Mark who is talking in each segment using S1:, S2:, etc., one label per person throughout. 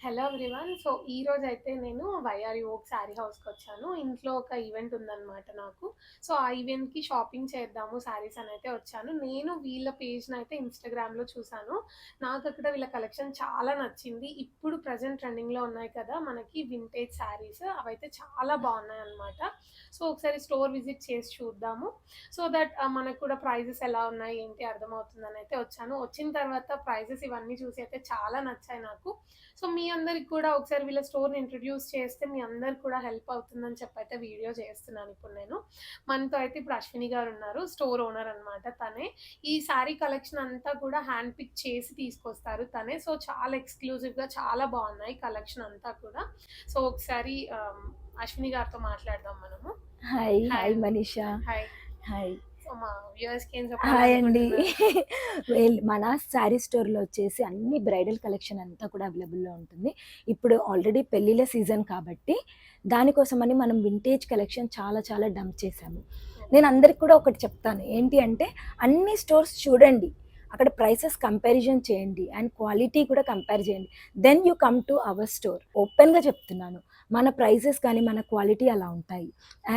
S1: Hello everyone. So ఈ రోజు అయితే నేను వైఆర్ ఓక్ శారీ హౌస్కి వచ్చాను. ఇంట్లో ఒక ఈవెంట్ ఉందన్నమాట నాకు. సో ఆ ఈవెంట్కి షాపింగ్ చేద్దాము శారీస్ అని అయితే వచ్చాను. నేను వీళ్ళ పేజ్ని అయితే ఇన్స్టాగ్రామ్లో చూసాను. నాకు అక్కడ వీళ్ళ కలెక్షన్ చాలా నచ్చింది. ఇప్పుడు ప్రజెంట్ ట్రెండింగ్లో ఉన్నాయి కదా మనకి వింటేజ్ శారీస్, అవైతే చాలా బాగున్నాయి అన్నమాట. సో ఒకసారి స్టోర్ విజిట్ చేసి చూద్దాము. సో దట్ మనకు కూడా ప్రైజెస్ ఎలా ఉన్నాయి ఏంటి అర్థమవుతుందని అయితే వచ్చాను. వచ్చిన తర్వాత ప్రైజెస్ ఇవన్నీ చూసి అయితే చాలా నచ్చాయి నాకు. సో మీ అందరికి కూడా ఒకసారి వీళ్ళ స్టోర్ని ఇంట్రడ్యూస్ చేస్తే మీ అందరికి కూడా హెల్ప్ అవుతుందని చెప్పి అయితే వీడియో చేస్తున్నాను ఇప్పుడు నేను. మనతో అయితే ఇప్పుడు అశ్విని గారు ఉన్నారు, స్టోర్ ఓనర్ అనమాట. తనే ఈ శారీ కలెక్షన్ అంతా కూడా హ్యాండ్ పిక్ చేసి తీసుకొస్తారు తనే. సో చాలా ఎక్స్క్లూజివ్గా చాలా బాగున్నాయి కలెక్షన్ అంతా కూడా. సో ఒకసారి అశ్విని గారితో మాట్లాడదాం మనము.
S2: Hi hi Manisha.
S1: Hi.
S2: Hi
S1: so మా వ్యూవర్స్కి ఏం
S2: హాయ్ అండి.
S1: చెప్పాలి?
S2: మన శారీ స్టోర్లో వచ్చేసి అన్ని బ్రైడల్ కలెక్షన్ అంతా కూడా అవైలబుల్లో ఉంటుంది. ఇప్పుడు ఆల్రెడీ పెళ్ళిళ్ళ సీజన్ కాబట్టి దానికోసమని మనం వింటేజ్ కలెక్షన్ చాలా చాలా డంప్ చేశాము. నేను అందరికి కూడా ఒకటి చెప్తాను, ఏంటి అంటే అన్ని స్టోర్స్ చూడండి, అక్కడ ప్రైసెస్ కంపారిజన్ చేయండి అండ్ క్వాలిటీ కూడా కంపేర్ చేయండి. Then you come to our store. ఓపెన్గా చెప్తున్నాను, మన ప్రైసెస్ కానీ మన క్వాలిటీ అలా ఉంటాయి.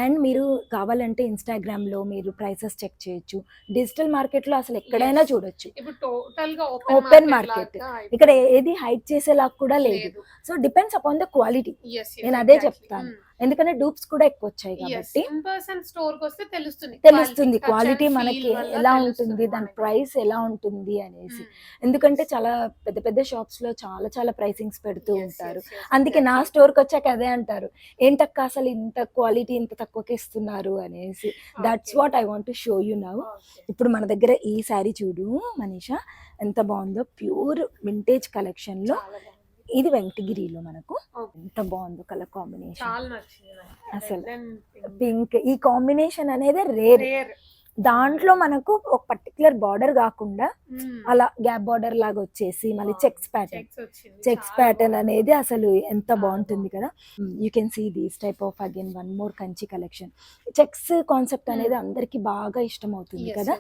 S2: అండ్ మీరు కావాలంటే ఇన్స్టాగ్రామ్లో మీరు ప్రైసెస్ చెక్ చేయొచ్చు. డిజిటల్ మార్కెట్లో అసలు ఎక్కడైనా చూడొచ్చు.
S1: ఇప్పుడు టోటల్ గా
S2: ఓపెన్ మార్కెట్, ఇక్కడ ఏది హైడ్ చేసేలాగా కూడా లేదు. So depends upon the quality. నేను అదే చెప్తాను, ఎందుకంటే డూప్స్ కూడా ఎక్కువ వచ్చాయి కాబట్టి తెలుస్తుంది క్వాలిటీ మనకి ఎలా ఉంటుంది, దాని ప్రైస్ ఎలా ఉంటుంది అనేసి. ఎందుకంటే చాలా పెద్ద పెద్ద షాప్స్ లో చాలా చాలా ప్రైసింగ్స్ పెడుతూ ఉంటారు. అందుకే నా స్టోర్కి వచ్చాక అదే అంటారు, ఏంటక్క అసలు ఇంత క్వాలిటీ ఇంత తక్కువకి ఇస్తున్నారు అనేసి. That's what I want to show you now. ఇప్పుడు మన దగ్గర ఈ శారీ చూడు మనీషా, ఎంత బాగుందో. ప్యూర్ వింటేజ్ కలెక్షన్ లో ఇది వెంకటగిరిలో మనకు ఎంత బాగుందో కలర్ కాంబినేషన్. అసలు పింక్ ఈ కాంబినేషన్ అనేది రేర్. దాంట్లో మనకు ఒక పర్టికులర్ బార్డర్ కాకుండా అలా గ్యాప్ బార్డర్ లాగా వచ్చేసి మళ్ళీ చెక్స్ ప్యాటర్న్ అనేది అసలు ఎంత బాగుంటుంది కదా. You can see these type of again one more Kanchi collection. Checks concept అనేది అందరికి బాగా ఇష్టం అవుతుంది కదా.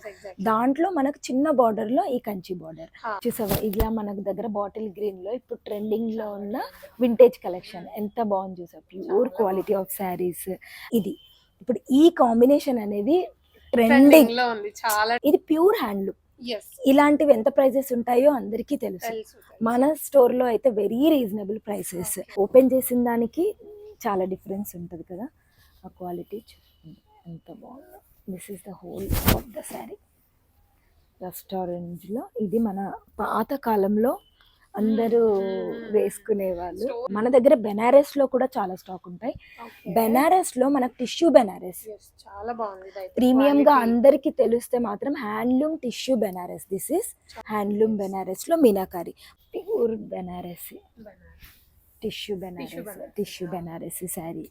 S2: దాంట్లో మనకు చిన్న బార్డర్ లో ఈ కంచి బార్డర్ చూసావా. ఇలా మనకు దగ్గర బాటిల్ గ్రీన్ లో ఇప్పుడు ట్రెండింగ్ లో ఉన్న వింటేజ్ కలెక్షన్ ఎంత బాగుంది చూసావు. ప్యూర్ క్వాలిటీ ఆఫ్ శారీస్ ఇది. ఇప్పుడు ఈ కాంబినేషన్ అనేది ట్రెండింగ్ లో ఉంది చాలా. ఇది ప్యూర్ హ్యాండ్లూమ్. ఇలాంటివి ఎంత ప్రైజెస్ ఉంటాయో అందరికీ తెలుసు. మన స్టోర్ లో అయితే వెరీ రీజనబుల్ ప్రైసెస్. ఓపెన్ చేసిన దానికి చాలా డిఫరెన్స్ ఉంటుంది కదా. ఆ క్వాలిటీ ఎంత బాగుందో. This is the whole of the sari. Restaurant లో ఇది మన పాత కాలంలో అందరూ వేసుకునే వాళ్ళు. మన దగ్గర బెనారస్ లో కూడా చాలా స్టాక్ ఉంటాయి. బెనారస్ లో మనకు టిష్యూ బెనారస్
S1: చాలా బాగుంది.
S2: ప్రీమియం గా అందరికి తెలిస్తే మాత్రం handloom tissue Benaras. This is handloom Benaras లో meenakari. Pure Benaras tissue Benaras saree.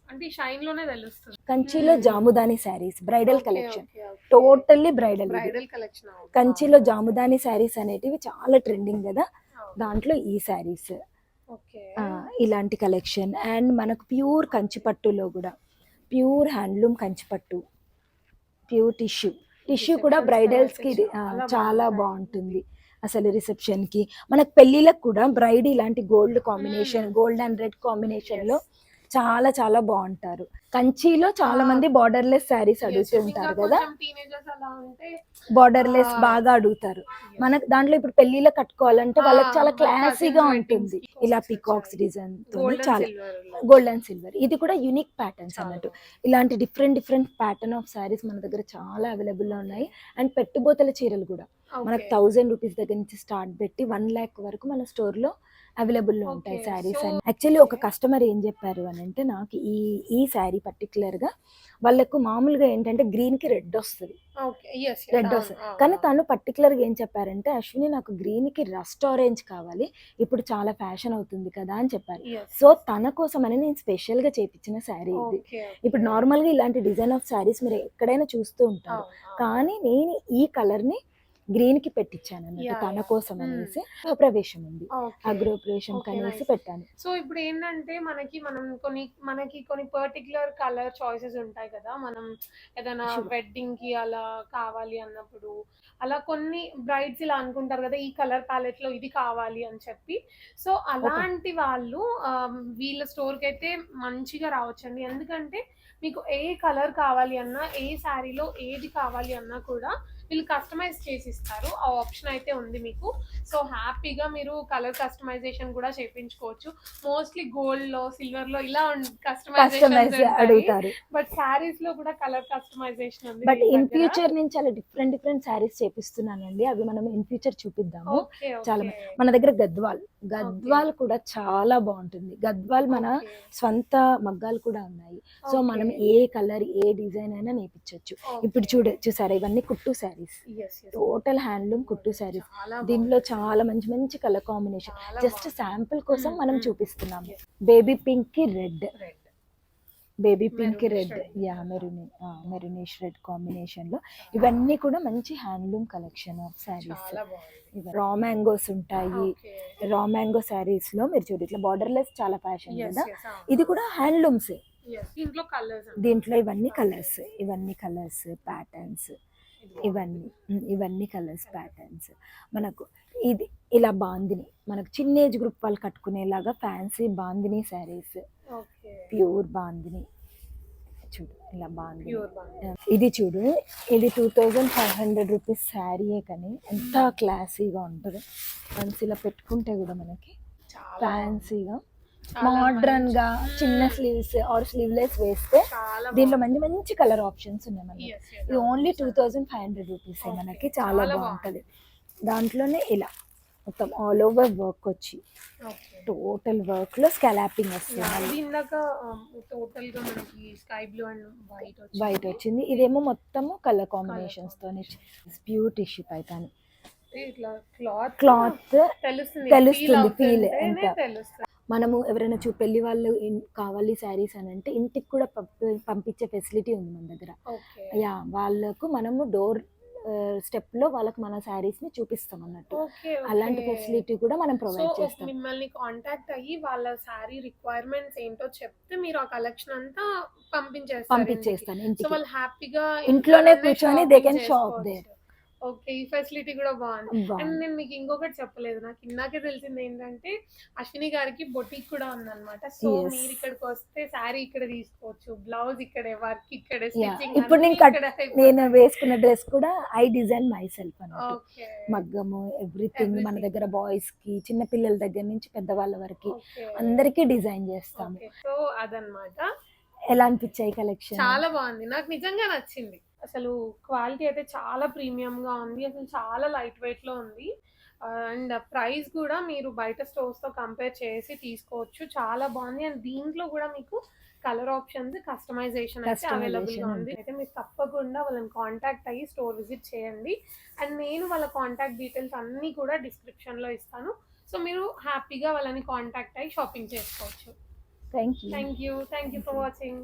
S2: కంచిలో jamdani sarees bridal collection, totally bridal
S1: collection.
S2: కంచిలో జాముదాని శారీస్ అనేటివి చాలా ట్రెండింగ్ కదా. దాంట్లో ఈ శారీస్ ఇలాంటి కలెక్షన్. అండ్ మనకు ప్యూర్ కంచిపట్టులో కూడా ప్యూర్ హ్యాండ్లూమ్ కంచిపట్టు, ప్యూర్ టిష్యూ కూడా బ్రైడల్స్కి చాలా బాగుంటుంది. అసలు రిసెప్షన్కి మనకు పెళ్ళిళ్ళకి కూడా బ్రైడ్ ఇలాంటి gold combination, gold and red కాంబినేషన్లో చాలా చాలా బాగుంటారు. కంచిలో చాలా మంది బార్డర్లెస్ శారీస్ అడుగుతూ ఉంటారు కదా. బార్డర్లెస్ బాగా అడుగుతారు. మనకు దాంట్లో ఇప్పుడు పెళ్లిలో కట్టుకోవాలంటే వాళ్ళకి చాలా క్లాసీగా ఉంటుంది. ఇలా పికాక్స్ డిజైన్ తో చాలా గోల్డ్ అండ్ సిల్వర్. ఇది కూడా యూనిక్ ప్యాటర్న్స్ అన్నట్టు. ఇలాంటి డిఫరెంట్ ప్యాటర్న్ ఆఫ్ శారీస్ మన దగ్గర చాలా అవైలబుల్ లో ఉన్నాయి. అండ్ పెట్టుబోతల చీరలు కూడా మనకు 1000 రూపీస్ దగ్గర నుంచి స్టార్ట్ పెట్టి 1 lakh వరకు మన స్టోర్ లో అవైలబుల్ లో ఉంటాయి శారీస్. అని యాక్చువల్లీ ఒక కస్టమర్ ఏం చెప్పారు అని అంటే, నాకు ఈ శారీ పర్టికులర్ గా వాళ్ళకు మామూలుగా ఏంటంటే గ్రీన్ కి రెడ్ వస్తుంది, కానీ తను పర్టికులర్ గా ఏం చెప్పారంటే, అశ్విని నాకు గ్రీన్ కి రస్ట్ ఆరెంజ్ కావాలి, ఇప్పుడు చాలా ఫ్యాషన్ అవుతుంది కదా అని చెప్పారు. సో తన కోసం అని నేను స్పెషల్ గా చేపించిన శారీ ఇది. ఇప్పుడు నార్మల్ గా ఇలాంటి డిజైన్ ఆఫ్ శారీస్ మీరు ఎక్కడైనా చూస్తూ ఉంటారు, కానీ నేను ఈ కలర్ ని గ్రీన్ కి పెట్టించాను అన్నట్టు తన కోసం అనేసి. ప్రవేశం ఉంది, ఆ గృహప్రవేశం కనేసి పెట్టాను.
S1: సో ఇప్పుడు ఏంటంటే మనకి కొన్ని పర్టికులర్ కలర్ చాయిసెస్ ఉంటాయి కదా. మనం ఏదైనా వెడ్డింగ్ కి అలా కావాలి అన్నప్పుడు అలా కొన్ని బ్రైడ్స్ ఇలా అనుకుంటారు కదా, ఈ కలర్ ప్యాలెట్ లో ఇది కావాలి అని చెప్పి. సో అలాంటి వాళ్ళు వీళ్ళ స్టోర్ కి అయితే మంచిగా రావచ్చండి. ఎందుకంటే మీకు ఏ కలర్ కావాలి అన్నా, ఏ శారీలో ఏది కావాలి అన్నా కూడా వీళ్ళు కస్టమైజ్ చేసి ఇస్తారు. ఆ ఆప్షన్ అయితే ఉంది మీకు. సో హ్యాపీగా మీరు కలర్ కస్టమైజేషన్ కూడా చేయించుకోవచ్చు. మోస్ట్లీ గోల్డ్ లో, సిల్వర్ లో ఇలా
S2: కస్టమైజ్ అడుగుతారు.
S1: బట్ శారీస్ లో కూడా కలర్ కస్టమైజేషన్ ఉంది.
S2: బట్ ఇన్ ఫ్యూచర్ నేను చాలా డిఫరెంట్ శారీస్ చేపిస్తున్నానండి. అవి మనం ఇన్ ఫ్యూచర్ చూపిద్దాము. చాలా మన దగ్గర గద్వాల్ కూడా చాలా బాగుంటుంది. గద్వాల్ మన స్వంత మగ్గాలు కూడా ఉన్నాయి. సో మనం ఏ కలర్ ఏ డిజైన్ అయినా నేర్పించవచ్చు. ఇప్పుడు చూసారా, ఇవన్నీ కుట్టు శారీస్, టోటల్ హ్యాండ్లూమ్ కుట్టు శారీస్. దీనిలో చాలా మంచి కలర్ కాంబినేషన్. జస్ట్ శాంపుల్ కోసం మనం చూపిస్తున్నాము. బేబీ పింక్ కి red, baby pink red, maroonish red combination లో ఇవన్నీ కూడా మంచి హ్యాండ్లూమ్ కలెక్షన్ ఆఫ్ శారీస్. రా మ్యాంగోస్ ఉంటాయి. రా మ్యాంగో శారీస్ లో మీరు చూడు, ఇట్లా బార్డర్లెస్ చాలా ఫ్యాషన్ కదా. ఇది కూడా హ్యాండ్లూమ్స్. దీంట్లో ఇవన్నీ కలర్స్ ప్యాటర్న్స్, ఇవన్నీ కలర్స్ ప్యాటర్న్స్. మనకు ఇది ఇలా బాందిని, మనకు చిన్న ఏజ్ గ్రూప్ వాళ్ళు కట్టుకునేలాగా ఫ్యాన్సీ బాందిని శారీస్, ప్యూర్ బాందిని. చూడు ఇలా బాందిని. ఇది చూడు, ఇది 2500 రూపీస్ శారీయే, కానీ ఎంత క్లాసీగా ఉంటుంది. వన్స్ ఇలా పెట్టుకుంటే కూడా మనకి ఫ్యాన్సీగా మోడ్రన్ గా చిన్న స్లీవ్స్ ఆర్ స్లీవ్లెస్ వేస్తే దీంట్లో మంచి కలర్ ఆప్షన్స్ ఉన్నాయి మనకి. ఇది ఓన్లీ 2500 రూపీస్ మనకి. చాలా బాగుంటది. దాంట్లోనే ఇలా మొత్తం ఆల్ ఓవర్ వర్క్ వచ్చి టోటల్ వర్క్ లో స్కాలాపింగ్ వస్తుంది. వైట్ వచ్చింది. ఇదేమో మొత్తము కలర్ కాంబినేషన్స్ తో ప్యూర్ టిష్యూ పైతాని. క్లాత్ తెలుస్తుంది ఫీల్ ఎంత. మనము ఎవరైనా పెళ్లి వాళ్ళు కావాలి శారీస్ అని అంటే ఇంటికి కూడా పంపించే ఫెసిలిటీ ఉంది మన దగ్గర. వాళ్ళకు మనము డోర్ స్టెప్ లో వాళ్ళకి మన శారీస్ ని చూపిస్తాం అన్నట్టు. అలాంటి ఫెసిలిటీ కూడా మనం ప్రొవైడ్ చేస్తాం.
S1: మిమ్మల్ని కాంటాక్ట్ అయ్యి వాళ్ళ శారీ రిక్వైర్మెంట్స్ ఏంటో చెప్తే మీరు ఆ కలెక్షన్ అంతా పంపించేస్తాను ఇంటికి. సో వాళ్ళు హ్యాపీగా
S2: ఇంట్లోనే కూర్చొని they can shop there.
S1: Okay, ఈ ఫెసిలిటీ కూడా బాగుంది. అండ్ నేను మీకు ఇంకొకటి చెప్పలేదు, నాకు ఇందాకే తెలిసింది ఏంటంటే అశ్విని గారికి బొటిక్ కూడా ఉందన్నమాట. సో మీరు ఇక్కడికి వస్తే శారీ ఇక్కడ తీసుకోవచ్చు, బ్లౌజ్ ఇక్కడే, వర్క్ ఇక్కడే, స్టిచ్చింగ్.
S2: ఇప్పుడు నేను వేసుకున్న డ్రెస్ కూడా ఐ డిజైన్ మై సెల్ఫ్ అన్నమాట. మగ్గము ఎవ్రీథింగ్ మన దగ్గర బాయ్స్ కి, చిన్న పిల్లల దగ్గర నుంచి పెద్దవాళ్ళ వరకు అందరికీ డిజైన్ చేస్తాము.
S1: సో అదనమాట.
S2: ఎలా అనిపించాయి కలెక్షన్?
S1: చాలా బాగుంది, నాకు నిజంగా నచ్చింది. అసలు క్వాలిటీ అయితే చాలా ప్రీమియం గా ఉంది. అసలు చాలా లైట్ వెయిట్ లో ఉంది. అండ్ ప్రైస్ కూడా మీరు బయట స్టోర్స్ తో కంపేర్ చేసి తీసుకోవచ్చు. చాలా బాగుంది. అండ్ దీంట్లో కూడా మీకు కలర్ ఆప్షన్స్, కస్టమైజేషన్ అయితే అవైలబుల్ గా ఉంది. అయితే మీరు తప్పకుండా వాళ్ళని కాంటాక్ట్ అయ్యి స్టోర్ విజిట్ చేయండి. అండ్ నేను వాళ్ళ కాంటాక్ట్ డీటెయిల్స్ అన్ని కూడా డిస్క్రిప్షన్ లో ఇస్తాను. సో మీరు హ్యాపీగా వాళ్ళని కాంటాక్ట్ అయ్యి షాపింగ్ చేసుకోవచ్చు.
S2: Thank you
S1: for watching.